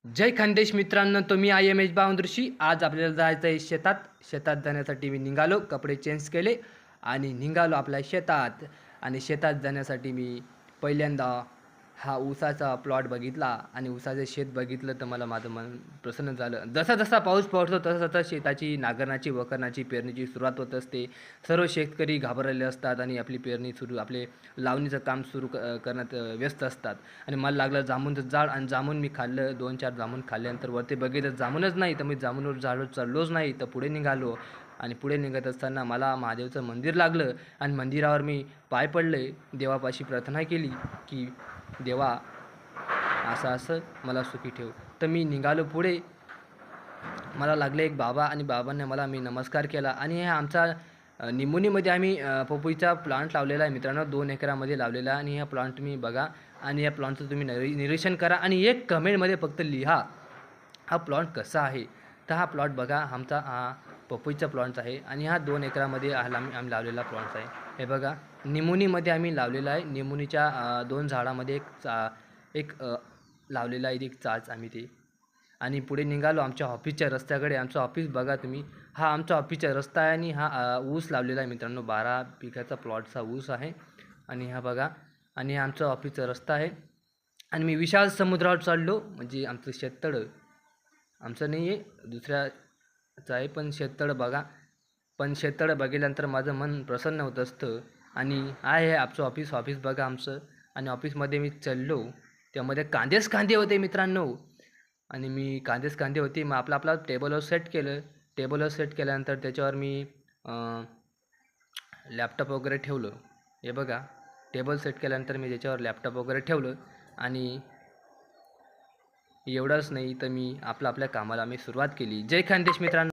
जय खानदेश मित्रांनो, तुम्ही I am H बावंदृशी. आज आपल्याला जायचं आहे शेतात. शेतात जाण्यासाठी मी निघालो, कपडे चेंज केले आणि निघालो आपल्या शेतात. आणि शेतात जाण्यासाठी मी पहिल्यांदा हा ऊसाचा प्लॉट बघितला आणि ऊसाचे शेत बघितलं तर मला माझं मन प्रसन्न झालं. जसा जसा पाऊस पडतो तसं तसं शेताची नांगरणाची वखरणाची पेरणीची सुरुवात होत असते. सर्व शेतकरी घाबरलेले असतात आणि आपली पेरणी सुरू आपले लावणीचं काम सुरू करण्यात व्यस्त असतात. आणि मला लागलं जामुनचं झाड आणि जामुन मी खाल्लं. 2-4 जामुन खाल्ल्यानंतर वरती बघितलं जामुनच नाही, तर मी जामुनवर झाडवर चढलोच नाही. तर पुढे निघालो आणि पुढे निघत असताना मला महादेवचं मंदिर लागलं आणि मंदिरावर मी पाय पडले, देवापाशी प्रार्थना केली की देवा असं असं मला सुखी ठेव. तर मी निघालो पुढे. मला लागले एक बाबा आणि बाबांनी मला मी नमस्कार केला. आणि हे आमचा निमोनीमध्ये आम्ही पपईचा प्लांट लावलेला आहे मित्रांनो, 2 एकरामध्ये लावलेला आहे. आणि हा प्लांट तुम्ही बघा आणि या प्लांटचं तुम्ही निरीक्षण करा आणि एक कमेंटमध्ये फक्त लिहा हा प्लॉट कसा आहे. तर हा प्लॉट बघा, आमचा हा पपईचा प्लॉट आहे आणि हा 2 एकरामध्ये आम्ही लावलेला प्लॉट आहे. हे बघा, निमोनीमध्ये आम्ही लावलेला आहे. निमोनीच्या 2 झाडामध्ये एक लावलेला आहे एक चाच आम्ही ते. आणि पुढे निघालो आमच्या ऑफिसच्या रस्त्याकडे. आमचं ऑफिस बघा तुम्ही, हा आमचा ऑफिसचा रस्ता आहे आणि हा ऊस लावलेला आहे मित्रांनो. 12 बिघाचा प्लॉटचा ऊस आहे आणि हा बघा, आणि हा आमचा ऑफिसचा रस्ता आहे. आणि मी विशाल समुद्रावर चाललो, म्हणजे आमचं शेततळं, आमचं नाही आहे दुसऱ्याचं आहे, पण शेततळं बघा. पण शेततळं बघितल्यानंतर माझं मन प्रसन्न होत असतं. आणि आहे आमचं ऑफिस बघा आमचं. आणि ऑफिसमध्ये मी चाललो, त्यामध्ये कांदेच कांदे होते मित्रांनो. आणि मी कांदेच कांदे होते. मग आपला टेबलवर सेट केलं. टेबलवर सेट केल्यानंतर त्याच्यावर मी लॅपटॉप वगैरे ठेवलं. हे बघा, टेबल सेट केल्यानंतर मी त्याच्यावर लॅपटॉप वगैरे ठेवलं. आणि एवढंच नाही तर मी आपल्या कामाला मी सुरुवात केली. जय खानदेश मित्रांनो.